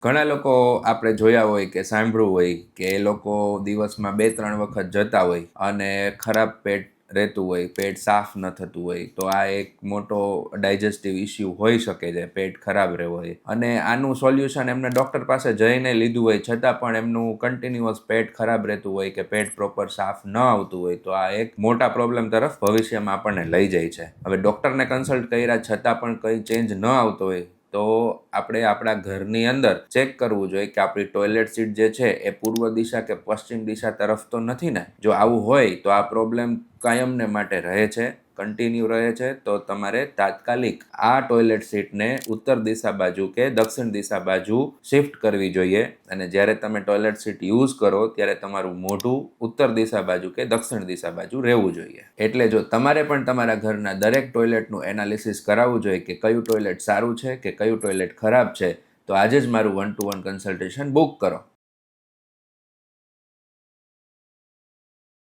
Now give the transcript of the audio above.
ઘણા લોકો આપણે જોયા હોય કે સાંભળ્યું હોય કે એ લોકો દિવસમાં 2-3 વખત જતા હોય અને ખરાબ પેટ રહેતું હોય, પેટ સાફ ન થતું હોય, તો આ એક મોટો ડાયજેસ્ટિવ ઇસ્યુ હોઈ શકે છે, પેટ ખરાબ રહેવું હોય. અને આનું સોલ્યુશન એમને ડૉક્ટર પાસે જઈને લીધું હોય છતાં પણ એમનું કન્ટિન્યુઅસ પેટ ખરાબ રહેતું હોય કે પેટ પ્રોપર સાફ ન આવતું હોય, તો આ એક મોટા પ્રોબ્લેમ તરફ ભવિષ્યમાં આપણને લઈ જાય છે. હવે ડૉક્ટરને કન્સલ્ટ કર્યા છતાં પણ કંઈ ચેન્જ ન આવતો હોય તો આપણે આપણા ઘરની અંદર ચેક કરવું જોઈએ કે આપણી ટોયલેટ સીટ જે છે એ પૂર્વ દિશા કે પશ્ચિમ દિશા તરફ તો નથી ને. જો આવું હોય તો આ પ્રોબ્લેમ કાયમને માટે રહે છે, કન્ટિન્યુ રહે છે, તો તમારે તાત્કાલિક આ ટોયલેટ સીટને ઉત્તર દિશા બાજુ કે દક્ષિણ દિશા બાજુ શિફ્ટ કરવી જોઈએ. અને જ્યારે તમે ટોયલેટ સીટ યુઝ કરો ત્યારે તમારું મોઢું ઉત્તર દિશા બાજુ કે દક્ષિણ દિશા બાજુ રહેવું જોઈએ. એટલે જો તમારે પણ તમારા ઘરના દરેક ટોયલેટનું એનાલિસિસ કરાવવું જોઈએ કે કયું ટોયલેટ સારું છે કે કયું ટોયલેટ ખરાબ છે, તો આજે જ મારું 1-to-1 કન્સલ્ટેશન બુક કરો.